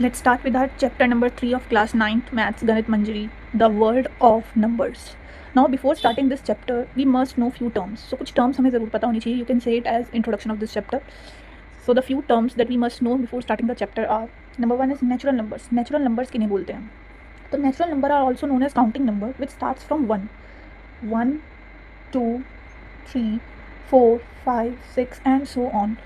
Let's start with our chapter number 3 of class 9th Maths Ganit Manjari, the world of numbers. Now before starting this chapter, we must know few terms. So कुछ terms हमें ज़रूर पता होनी चाहिए. You can say it as introduction of this chapter. So the few terms that we must know before starting the chapter are, number one is natural numbers. Natural numbers किन्हें बोलते हैं? तो natural number are also known as counting number which starts from 1. 1, 2, 3, 4, 5, 6 and so on.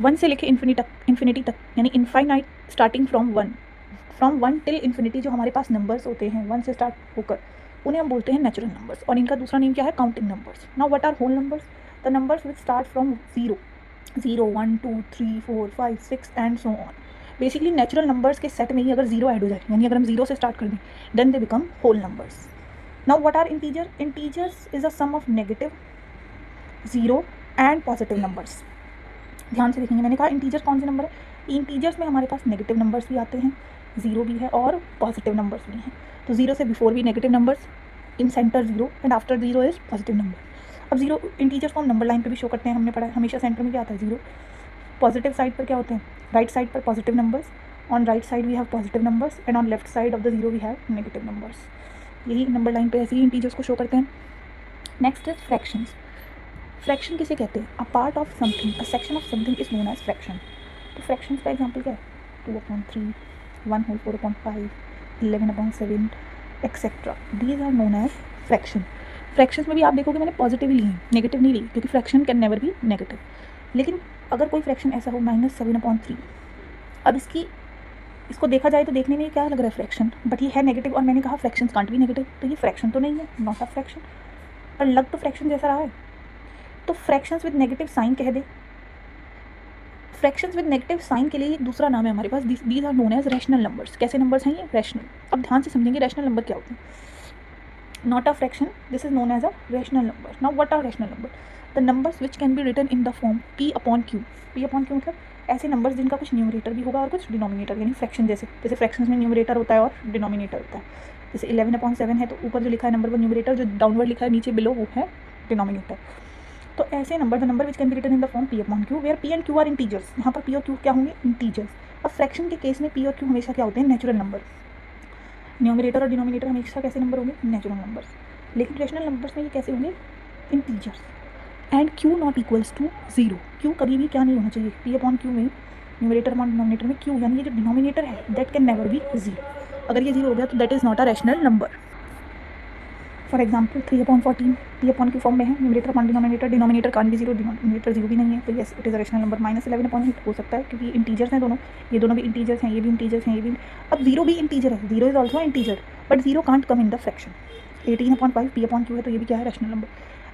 1 से लेके infinity तक यानी infinite starting from 1 till infinity जो हमारे पास नंबर्स होते हैं 1 से स्टार्ट होकर उन्हें हम बोलते हैं नेचुरल नंबर्स. और इनका दूसरा नेम क्या है? Counting numbers. Now what are whole numbers? The numbers which start from 0, 1, 2, 3, 4, 5, 6 and so on. Basically natural numbers के सेट में ही अगर 0 ऐड हो जाए यानी अगर हम 0 से स्टार्ट कर दें then they become whole numbers. Now what are integer? Integers is a sum of negative, 0 and positive numbers. ध्यान से देखेंगे, मैंने कहा इंटीजर कौन से नंबर है. इंटीजर्स में हमारे पास नेगेटिव नंबर्स भी आते हैं, 0 भी है और पॉजिटिव नंबर्स भी हैं. तो 0 से बिफोर भी negative numbers, in centre 0 and after 0 is positive number. अब 0 इंटीजर्स को हम नंबर लाइन पे भी शो करते हैं. हमने पढ़ा हमेशा सेंटर में क्या आता है? 0. पॉजिटिव साइड पर क्या होते हैं? राइट साइड पर positive numbers, on right side we have positive numbers and on left side of the 0 we have negative numbers. यही नंबर लाइन पे ऐसे ही इंटीजर्स को शो करते हैं. Next is fractions. फ्रैक्शन किसे कहते हैं? A part of something, a section of something is known as fraction. तो फ्रैक्शंस का एग्जांपल क्या है? 2/3, 1/4/5, 11/7 etcetera. These are known as fraction. Fractions में भी आप देखोगे मैंने पॉजिटिव ही ली है, नेगेटिव नहीं ली, क्योंकि fraction can never be negative. लेकिन अगर कोई फ्रैक्शन ऐसा हो -7/3, अब इसको देखा जाए तो देखने में क्या लग रहा है? फ्रैक्शन, बट ये है नेगेटिव. और मैंने कहा फ्रैक्शंस कांट बी नेगेटिव, तो ये फ्रैक्शन तो नहीं है, नॉट अ फ्रैक्शन. पर लग तो फ्रैक्शन जैसा रहा है. तो फ्रैक्शंस विद नेगेटिव साइन कह दे. फ्रैक्शंस विद नेगेटिव साइन के लिए एक दूसरा नाम है हमारे पास. These are known as rational numbers. कैसे नंबर्स हैं ये? रैशनल. अब ध्यान से समझेंगे रैशनल नंबर क्या होते हैं. Not a fraction, this is known as a rational number. Now what are rational number? The numbers which can be written in the form P/Q. P/Q मतलब ऐसे नंबर्स जिनका कुछ न्यूमरेटर भी होगा और कुछ डिनोमिनेटर, यानी फ्रैक्शन जैसे फ्रैक्शंस में न्यूमरेटर होता है और डिनोमिनेटर होता है. जैसे 11/7 है तो ऊपर जो लिखा है नंबर 1 न्यूमरेटर, जो डाउनवर्ड लिखा है नीचे बिलो वो है डिनोमिनेटर. तो ऐसे number, the number which can be written in the form P/Q where P and Q are integers. यहाँ पर P और Q क्या होंगे? इंटीजर्स. अब फ्रैक्शन के केस में P और Q हमेशा क्या होते हैं? Natural number. न्यूमरेटर और डिनोमिनेटर हमेशा कैसे नंबर होंगे? Natural numbers. लेकिन रैशनल नंबर्स में ये कैसे होंगे? Integers. And Q not equals to 0. Q कभी भी क्या नहीं होना चाहिए? P/Q में न्यूमरेटर और डिनोमिनेटर में Q यानी ये जो डिनोमिनेटर है दैट कैन नेवर बी 0. अगर ये 0 हो गया तो that is not a rational number. For example 3/14 P/Q form में है, न्यूमरेटर अपॉन डिनोमिनेटर, डिनोमिनेटर कान भी 0, डिनोमिनेटर 0 भी नहीं है, तो yes it is a rational number. -11/8 हो सकता है क्योंकि इंटीजर्स हैं दोनों, ये दोनों भी इंटीजर्स हैं, ये भी इंटीजर्स हैं, ये भी. अब 0 भी इंटीजर है, 0 is also integer, but 0 can't come in the fraction. 18/5 P/Q है तो ये भी क्या है? Rational number.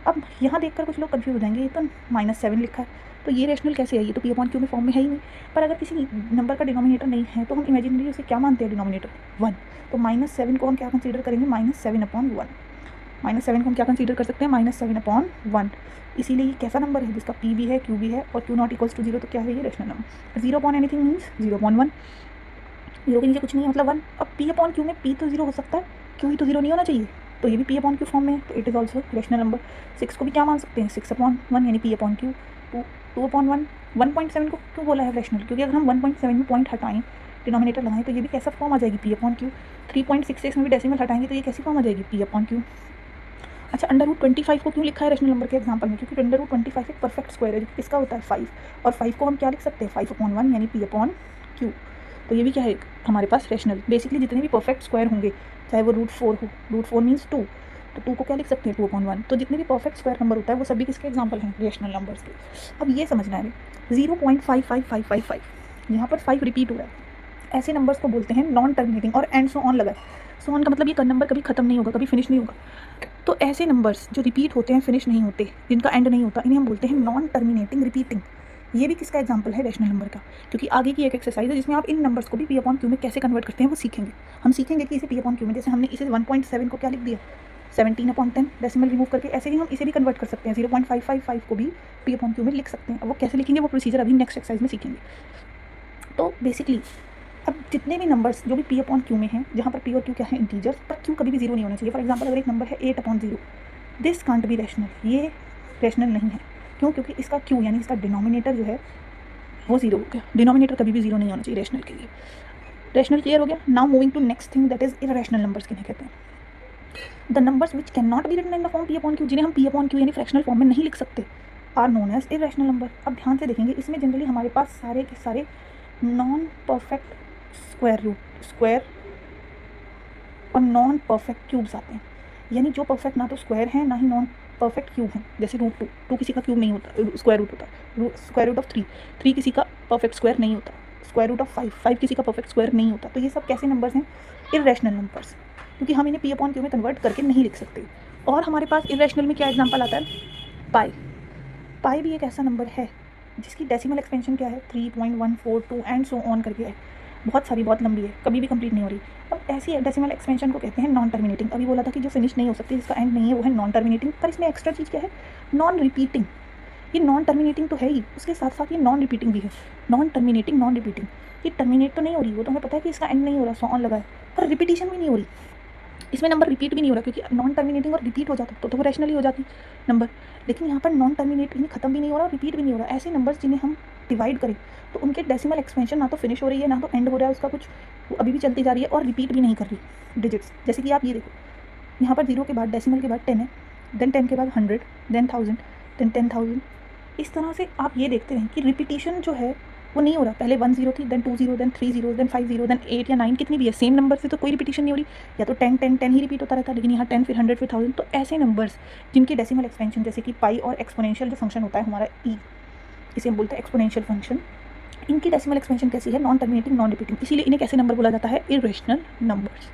अब यहाँ देखकर कुछ लोग कंफ्यूज हो जाएंगे, ये तो -7 लिखा है तो ये रैशनल कैसे है? ये तो P/Q में फॉर्म में है ही नहीं. पर अगर किसी नंबर का डिनोमिनेटर नहीं है तो हम इमेजिनरी उसे क्या मानते हैं? डिनोमिनेटर 1. तो -7 को हम क्या कंसीडर करेंगे? -7/1. -7 को हम क्या कंसीडर कर सकते हैं? -7/1. इसीलिए ये कैसा नंबर है? जिसका P भी है, Q भी है और Q नॉट इक्वल्स टू 0, तो क्या है ये? Rational number. 0 anything means 0/1. 0 के नीचे कुछ नहीं है मतलब 1. अब P/Q में P तो 0 हो सकता है, Q ही तो 0 नहीं होना चाहिए, तो ये भी P/Q फॉर्म में है, तो it is also rational number. 6 को भी क्या मान सकते हैं? 6/1 यानी P/Q. 2/1. 1.7 को क्यों बोला है रैशनल? क्योंकि अगर हम 1.7 में पॉइंट हटाएं, डिनोमिनेटर लगाएं, तो ये भी कैसा फॉर्म आ जाएगी? P/Q. 3.66 में भी डेसिमल हटाएंगे तो ये कैसी फॉर्म आ जाएगी? P/Q. अच्छा, √25 को क्यों लिखा है रैशनल नंबर के एग्जांपल में? क्योंकि √25 एक परफेक्ट स्क्वायर है जो किसका होता है? 5. और 5 को हम क्या लिख सकते हैं? 5/1 यानी P/Q. तो ये भी क्या है हमारे पास? रैशनल. बेसिकली जितने भी परफेक्ट स्क्वायर होंगे, चाहे वो √4 हो, √4 मीन्स 2, तो 2 को क्या लिख सकते हैं? 2/1. तो जितने भी परफेक्ट स्क्वायर नंबर होता है वो सभी किसके एग्जांपल हैं? रैशनल नंबर्स के. अब ये समझना है 0.55555 यहाँ पर 5 रिपीट हो रहा है, ऐसे नंबर्स को बोलते हैं नॉन टर्मिनेटिंग. और एंड सो ऑन लगा है. सो ऑन का मतलब ये नंबर कभी खत्म नहीं होगा, कभी फिनिश नहीं होगा. तो ऐसे नंबर्स जो रिपीट होते हैं, फिनिश नहीं होते, जिनका एंड नहीं होता, इन्हें हम बोलते हैं नॉन टर्मिनेटिंग रिपीटिंग. ये भी किसका एग्जांपल है? रैशनल नंबर का. क्योंकि आगे की एक एक्सरसाइज है जिसमें आप इन नंबर्स को भी P/Q में कैसे कन्वर्ट करते हैं वो सीखेंगे. हम सीखेंगे कि इसे P/Q में, जैसे हमने इसे 1.7 को क्या लिख दिया? 17/10 डेसिमल रिमूव करके, ऐसे ही हम इसे भी कन्वर्ट कर सकते हैं. 0.555 को भी P/Q में लिख सकते हैं. अब वो कैसे लिखेंगे वो प्रोसीजर अभी नेक्स्ट एक्सरसाइज में सीखेंगे. तो बेसिकली अब जितने भी नंबर्स जो भी P/Q में हैं, जहाँ पर P और Q क्या है? इंटीजर्स, पर Q कभी भी 0 नहीं होना चाहिए. फॉर एग्जांपल अगर एक नंबर है 8/0, दिस कांट बी रैशनल. ये रैशनल नहीं है. क्यों? क्योंकि इसका Q यानी इसका डिनोमिनेटर जो है वो 0 हो गया. डिनोमिनेटर कभी भी 0 नहीं होना चाहिए रैशनल के लिए. रैशनल क्लियर हो गया. Now moving to next thing, that is irrational numbers किन्हें कहते हैं. The numbers which can not be written in the form P upon Q, जिन्हें हम पी अपॉन क्यू यानी फ्रैक्शनल फॉर्म में नहीं लिख सकते, are known as irrational number. अब ध्यान से देखेंगे, इसमें जनरली हमारे पास सारे के सारे नॉन परफेक्ट स्क्वायर और नॉन परफेक्ट क्यूब्स आते हैं. यानी जो परफेक्ट ना तो स्क्वायर है ना ही नॉन परफेक्ट क्यूब है. जैसे रूट टू किसी का क्यूब नहीं होता, स्क्वायर रूट होता है. स्क्वायर रूट ऑफ थ्री किसी का परफेक्ट स्क्वायर नहीं होता. स्क्वायर रूट ऑफ फाइव किसी का परफेक्ट स्क्वायर नहीं होता. तो ये सब कैसे नंबर्स हैं? इररेशनल नंबर्स, क्योंकि हम इन्हें पी अपॉन क्यू में कन्वर्ट करके नहीं लिख सकते. और हमारे पास इररेशनल में क्या एग्जांपल आता है? पाई भी एक ऐसा नंबर है जिसकी डेसिमल एक्सपेंशन क्या है? 3.142 एंड सो ऑन करके है. बहुत लंबी है, कभी भी कंप्लीट नहीं हो रही. अब ऐसी डेसिमल एक्सपेंशन को कहते हैं नॉन टर्मिनेटिंग. अभी बोला था कि जो फिनिश नहीं हो सकती, जिसका एंड नहीं है, वो है नॉन टर्मिनेटिंग. पर इसमें एक्स्ट्रा चीज़ क्या है? Non repeating. ये नॉन टर्मिनेटिंग तो है ही, उसके साथ साथ ये नॉन रिपीटिंग भी है. Non terminating, non repeating. ये टर्मिनेट तो नहीं हो रही, वो तो हमें पता है कि इसका एंड नहीं हो रहा, सो ऑन लगा है, पर रिपीटिशन भी नहीं हो रही. इसमें नंबर रिपीट भी नहीं हो रहा, क्योंकि नॉन टर्मिनेटिंग और रिपीट हो जाता तो वो रैशनली हो जाती नंबर. लेकिन यहाँ पर नॉन टर्मिनेट यानी खत्म भी नहीं हो रहा, रिपीट भी नहीं हो रहा. ऐसे नंबर्स जिन्हें हम डिवाइड करें तो उनके डेसिमल एक्सपेंशन ना तो फिनिश हो रही है, ना तो एंड हो रहा है उसका कुछ, वो अभी भी चलती जा रही है और रिपीट भी नहीं कर रही डिजिट्स. जैसे कि आप ये देखो, यहाँ पर 0 के बाद डेसिमल के बाद 10 है, देन 10 के बाद 100, देन 1000, देन 10,000. इस तरह से आप ये देखते हैं कि रिपीटिशन जो है वो नहीं हो रहा. पहले 1 0 थी, देन 2 0, देन 3 0, देन 5 0, देन 8 या 9, कितनी भी है सेम नंबर से तो कोई रिपीटिशन नहीं हो रही. या तो 10 10 10 ही रिपीट होता रहता है, लेकिन यहाँ 10 फिर 100 फिर 1000. तो ऐसे नंबर्स जिनकी डेसिमल एक्सपेंशन, जैसे कि पाई और एक्सपोनेंशियल जो फंक्शन होता है हमारा ई, इसे हम बोलते हैं एक्सपोनेंशियल फंक्शन, इनकी डेसिमल एक्सपेंशन कैसी है? Non terminating, non repeating. इसीलिए इन्हें कैसे नंबर बोला जाता है? Irrational numbers.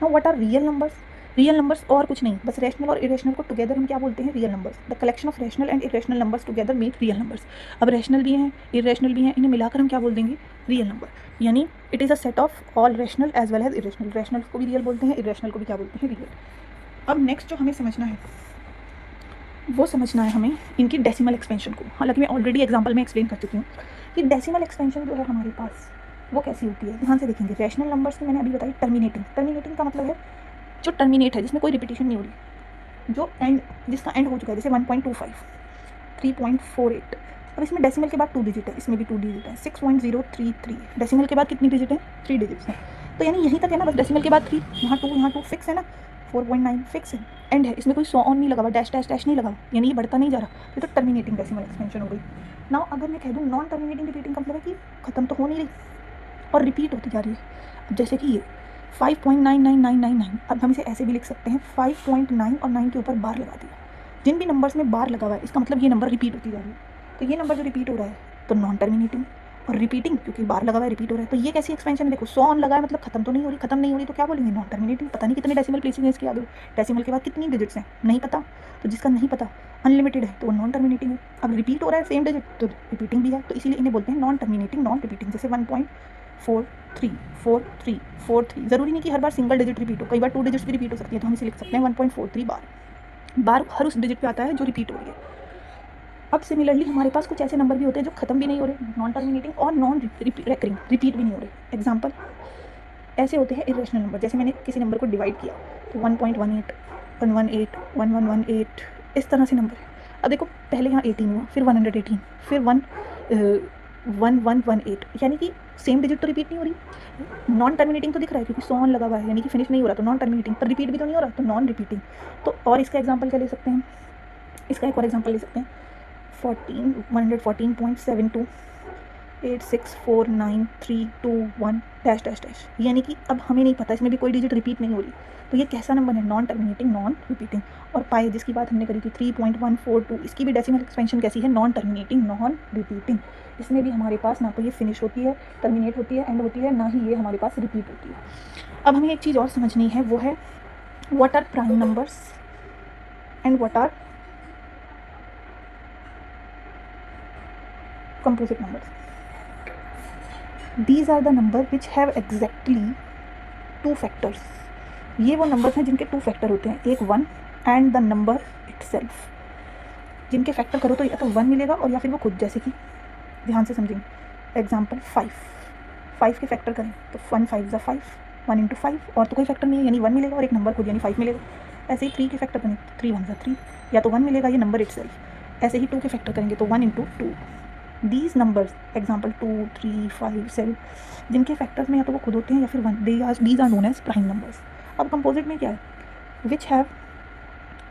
Now what are real numbers? Real numbers और कुछ नहीं, बस रैशनल और इरेशनल को टुगेदर हम क्या बोलते हैं? Real numbers. The collection of rational and irrational numbers together make real numbers. अब रैशनल भी हैं, इरेशनल भी हैं, इन्हें मिलाकर हम क्या बोल देंगे? Real number. यानी it is a set of all rational as well as irrational. Rational को भी रियल बोलते हैं, इरेशनल को भी क्या बोलते हैं? रियल. अब नेक्स्ट जो हमें समझना है वो समझना है हमें इनकी डेसिमल एक्सपेंशन को. हालांकि मैं ऑलरेडी एग्जाम्पल में एक्सप्लेन कर चुकी हूँ कि डेसिमल एक्सपेंशन जो है हमारे पास वो कैसी होती है. ध्यान से देखेंगे, रैशनल नंबर्स की मैंने अभी बताई टर्मिनेटिंग. टर्मिनेटिंग का मतलब है जो टर्मिनेट है, जिसमें कोई रिपीटिशन नहीं हो रही, जो एंड, जिसका एंड हो चुका है. जैसे 1.25, 3.48. अब इसमें डेसिमल के बाद 2 डिजिट है, इसमें भी 2 डिजिट है. 6.033, डेसिमल के बाद कितनी डिजिट है? 3 डिजिट्स हैं. तो यानी यहीं तक है ना, बस डेसिमल के बाद 3, यहाँ 2 फिक्स है ना, 4.9 फिक्स है, एंड है. इसमें कोई सो ऑन नहीं लगा हुआ, डैश डैश डैश नहीं लगा, यानी ये बढ़ता नहीं जा रहा. ये तो टर्मिनेटिंग डेसिमल एक्सपेंशन हो गई. नाउ अगर मैं कह दूँ नॉन टर्मिनेटिंग रिपीटिंग का मतलब है कि खत्म तो हो नहीं रही और रिपीट होती जा रही है. अब जैसे कि ये 5.99999, अब हम इसे ऐसे भी लिख सकते हैं, 5.9 और 9 के ऊपर बार लगा दिया. जिन भी नंबर्स में बार लगा हुआ है, इसका मतलब ये नंबर रिपीट होती जा रही है. तो ये नंबर जो रिपीट हो रहा है तो नॉन टर्मिनेटिंग, और रिपीटिंग क्योंकि बार लगा हुआ है, रिपीट हो रहा है. तो ये कैसी एक्सपेंशन है? देखो, 100 ऑन लगा है मतलब खत्म तो नहीं हो रही. खत्म नहीं हो रही तो क्या बोलेंगे? Non terminating. पता नहीं कितने डेसिमल प्लेसेस हैं इसके आगे, डेसिमल के बाद कितनी डिजिट्स हैं नहीं पता. तो जिसका नहीं पता, अनलिमिटेड है, तो वो नॉन टर्मिनेटिंग है. अब रिपीट हो रहा है सेम डिजिट तो रिपीटिंग भी है. तो इसीलिए इन्हें बोलते हैं नॉन टर्मिनेटिंग, नॉन रिपीटिंग. जैसे 1.434343. ज़रूरी नहीं कि हर बार सिंगल डिजिट रिपीट हो, कई बार 2 डिजिट्स भी रिपीट हो सकती है. तो हम इसे लिख सकते हैं 1.43 बार हर उस डिजिट पे आता है जो रिपीट हो रही है. अब सिमिलरली हमारे पास कुछ ऐसे नंबर भी होते हैं जो खत्म भी नहीं हो रहे, नॉन टर्मिनेटिंग और नॉन रिकरिंग, रिपीट भी नहीं हो रहे. एग्जाम्पल ऐसे होते हैं इरेशनल नंबर. जैसे मैंने किसी नंबर को डिवाइड किया तो 1.18, 118, 1118, इस तरह से नंबर है. अब देखो, पहले यहाँ 18 हुआ, फिर 118, फिर 1118, यानी कि सेम डिजिट तो रिपीट नहीं हो रही. नॉन टर्मिनेटिंग तो दिख रहा है क्योंकि 100 ऑन लगा हुआ है, यानी कि फिनिश नहीं हो रहा, तो नॉन टर्मिनेटिंग. पर रिपीट भी तो नहीं हो रहा, तो नॉन रिपीटिंग. तो और इसका एग्जाम्पल क्या ले सकते हैं? इसका एक और एग्जाम्पल ले सकते हैं, 114.72 864931 डैश डैश डैश. यानी कि अब हमें नहीं पता, इसमें भी कोई डिजिट रिपीट नहीं हो रही. तो ये कैसा नंबर है? Non terminating, non repeating. और पाई जिसकी बात हमने करी थी 3.142, इसकी भी डेसिमल एक्सपेंशन कैसी है? Non terminating, non repeating. इसमें भी हमारे पास ना तो ये फिनिश होती है, टर्मिनेट होती है, एंड होती है, ना ही ये हमारे पास रिपीट होती है. अब हमें एक चीज़ और समझनी है, वो है what are prime numbers and what are composite numbers. These are the number which have exactly 2 factors. ये वो नंबर्स हैं जिनके 2 फैक्टर होते हैं, एक 1 एंड द नंबर इटसेल्फ. जिनके फैक्टर करो तो या तो 1 मिलेगा और या फिर वो खुद. जैसे कि ध्यान से समझेंगे, एग्जाम्पल 5 के फैक्टर करें तो 1 5 ज़ा 5, 1 इंटू 5, और तो कोई फैक्टर नहीं है, यानी 1 मिलेगा और एक नंबर खुद यानी 5 मिलेगा. ऐसे ही 3 के फैक्टर करें 3 1 ज़ा 3, या तो 1 मिलेगा ये नंबर इटसेल्फ. ऐसे ही 2 के फैक्टर करेंगे तो 1 इंटू 2, दीज नंबर्स एग्जाम्पल 2, 3, 5, 7 जिनके फैक्टर्स में या तो वो खुद होते हैं या फिर 1, these are known as prime numbers. अब कंपोजिट में क्या है, which have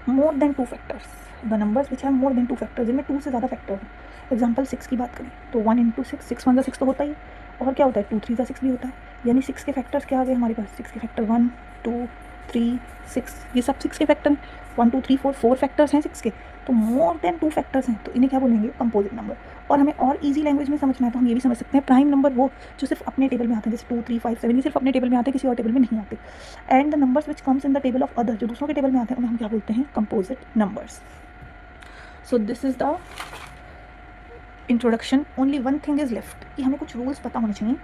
more than 2 factors, the numbers which have more than 2 factors, जिनमें 2 से ज़्यादा फैक्टर हैं। एग्जाम्पल 6 की बात करें तो 1 इंटू 6, 6 1 6 तो होता ही है, और क्या होता है 2 3 6 भी होता है, यानी 6 के फैक्टर्स क्या आ गए हमारे पास, 6 के फैक्टर 1 2 3 6, ये सब 6 के फैक्टर हैं, 1 2 3 4 फैक्टर्स हैं 6 के, तो मोर देन 2 फैक्टर्स हैं, तो इन्हें क्या बोलेंगे, कंपोजिट नंबर। और हमें और इजी लैंग्वेज में समझना है तो हम ये भी समझ सकते हैं, प्राइम नंबर वो जो सिर्फ अपने टेबल में आते हैं, जैसे 2 3 5 7, ये सिर्फ अपने टेबल में आते हैं, किसी और टेबल में नहीं आते। And the numbers which comes in the table of other, जो दूसरों के टेबल में आते हैं, उन्हें हम क्या बोलते हैं, composite numbers. So this is the introduction. Only one thing is left, कि हमें कुछ रूल्स पता होने चाहिए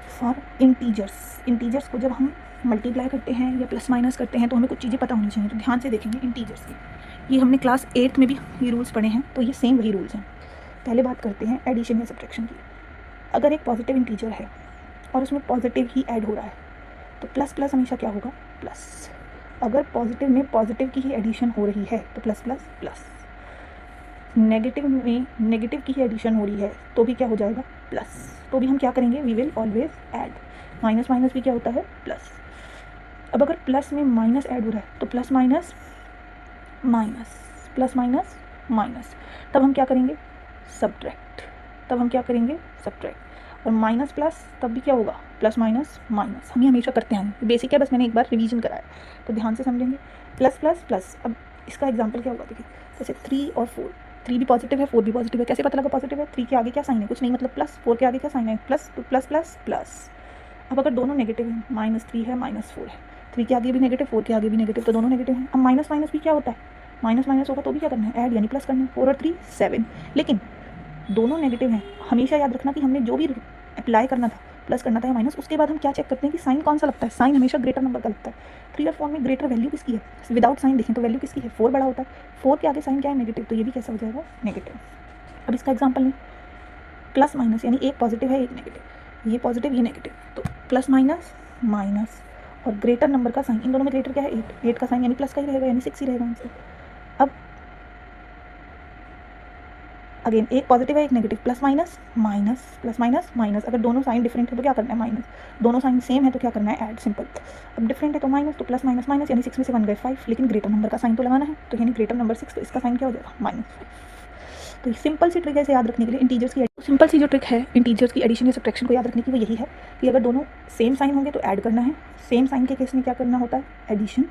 फॉर इंटीजर्स को जब हम मल्टीप्लाई करते हैं या प्लस माइनस करते हैं तो हमें कुछ चीज़ें पता होनी चाहिए, तो ध्यान से देखेंगे इंटीजर्स की। ये हमने क्लास 8 में भी ये रूल्स पढ़े हैं, तो ये सेम वही रूल्स हैं। पहले बात करते हैं एडिशन या सब्ट्रैक्शन की। अगर एक पॉजिटिव इंटीजर है और उसमें पॉजिटिव ही ऐड हो रहा है तो प्लस प्लस हमेशा क्या होगा, प्लस। अगर पॉजिटिव में पॉजिटिव की ही एडिशन हो रही है तो प्लस प्लस प्लस। नेगेटिव में नेगेटिव की ही एडिशन हो रही है तो भी क्या हो जाएगा, प्लस। तो भी हम क्या करेंगे, we will always add. Minus minus भी क्या होता है, प्लस। अब अगर प्लस में माइनस ऐड हो रहा है तो plus minus minus, plus minus minus, तब हम क्या करेंगे, सब्ट्रैक्ट। तब हम क्या करेंगे, सब्ट्रैक्ट। और माइनस प्लस तब भी क्या होगा, प्लस माइनस माइनस। हम ये हमेशा करते हैं, बेसिक है, बस मैंने एक बार रिवीजन कराया, तो ध्यान से समझेंगे। Plus plus plus. अब इसका एग्जाम्पल क्या होगा, देखिए जैसे 3 और 4, 3 भी पॉजिटिव है 4 भी पॉजिटिव है, कैसे पता लगा पॉजिटिव है, 3 के आगे क्या साइन है, कुछ नहीं, मतलब प्लस। 4 के आगे क्या साइन है, प्लस, तो प्लस प्लस प्लस। अब अगर दोनों नेगेटिव हैं, -3 है -4 है, 3 के आगे भी नेगेटिव 4 के आगे भी नेगेटिव, तो दोनों नेगेटिव हैं। अब माइनस माइनस भी क्या होता है, माइनस माइनस होगा तो भी क्या करना है, ऐड, यानी प्लस करना है। 4 और 3 7, लेकिन दोनों नेगेटिव हैं। हमेशा याद रखना कि हमने जो भी अप्लाई करना था, प्लस करना था या माइनस, उसके बाद हम क्या चेक करते हैं कि साइन कौन सा लगता है। साइन हमेशा ग्रेटर नंबर का लगता है। 3 और 4 में ग्रेटर वैल्यू किसकी है, विदाउट साइन देखें तो वैल्यू किसकी है, 4 बड़ा होता है। 4 के आगे साइन क्या है, नेगेटिव, तो ये भी कैसा हो जाएगा, नेगेटिव। अब इसका एग्जाम्पल लें, प्लस माइनस, यानी एक पॉजिटिव है एक नेगेटिव, ये पॉजिटिव ये नेगेटिव, तो प्लस माइनस माइनस और ग्रेटर नंबर का साइन, इन दोनों में ग्रेटर क्या है, 8 का साइन, यानी प्लस का ही रहेगा, यानी 6 ही रहेगा आंसर। अब अगेन एक पॉजिटिव है एक negative, plus minus minus, plus minus minus. अगर दोनों साइन डिफरेंट है तो क्या करना है, माइनस। दोनों साइन सेम है तो क्या करना है, ऐड, सिंपल। अब डिफरेंट है तो माइनस, तो प्लस माइनस माइनस, यानी 6 में से 1 गए 5, लेकिन ग्रेटर नंबर का साइन तो लगाना है, तो यानी ग्रेटर नंबर 6, तो इसका साइन क्या हो जाएगा, -5। तो सिंपल सी ट्रिक है इसे याद रखने के लिए, इंटीजर्स की सिंपल सी जो ट्रिक है इंटीजर्स की एडिशन या सब्ट्रैक्शन को याद रखने की, वो यही है कि अगर दोनों सेम साइन होंगे तो ऐड करना है। सेम साइन के केस में क्या करना होता है, एडिशन।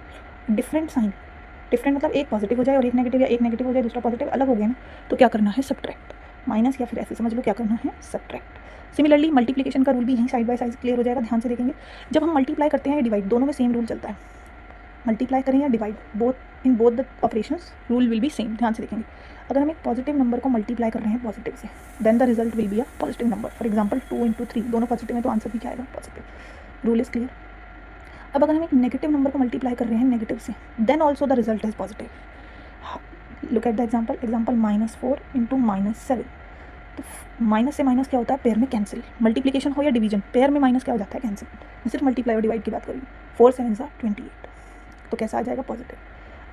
डिफरेंट साइन, डिफरेंट मतलब एक पॉजिटिव हो जाए और एक नेगेटिव, या एक नेगेटिव हो जाए दूसरा पॉजिटिव, अलग हो गया ना, तो क्या करना है, सब्ट्रैक्ट। माइनस, या फिर ऐसे समझ लो क्या करना है, सब्ट्रैक्ट। सिमिलरली मल्टीप्लिकेशन का रूल भी यहीं साइड बाय साइड क्लियर हो जाएगा, ध्यान से देखेंगे। जब हम मल्टीप्लाई करते हैं या डिवाइड, दोनों में सेम रूल चलता है। मल्टीप्लाई करें या divide, both in both the operations rule will be same, ध्यान से देखेंगे। अगर हम एक पॉजिटिव नंबर को मल्टीप्लाई कर रहे हैं पॉजिटिव से, then the result will be a positive number. For example 2 into 3, दोनों पॉजिटिव है तो आंसर भी क्या आएगा, पॉजिटिव। Rule is clear. अब अगर हम एक नेगेटिव नंबर को मल्टीप्लाई कर रहे हैं नेगेटिव से, then also the result is positive. Look at the example -4 into -7, तो माइनस से माइनस क्या होता है, पेयर में कैंसिल। मल्टीप्लिकेशन हो या डिवीजन, पेयर में माइनस क्या हो जाता है, कैंसिल। मैं सिर्फ मल्टीप्लाई और डिवाइड की बात करूँ, 4 7 28, तो कैसा आ जाएगा, पॉजिटिव।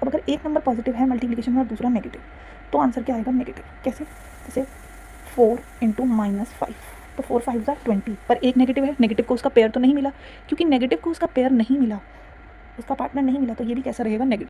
अब अगर एक नंबर पॉजिटिव है मल्टीप्लिकेशन में और दूसरा नेगेटिव, तो आंसर क्या आएगा, नेगेटिव। कैसे, जैसे 4 इंटू -5, तो 4 5 20, पर एक नेगेटिव है, नेगेटिव को उसका पेयर तो नहीं मिला, क्योंकि नेगेटिव को उसका पेयर नहीं मिला, उसका पार्टनर नहीं मिला, तो ये भी कैसा रहेगा, नेगेटिव।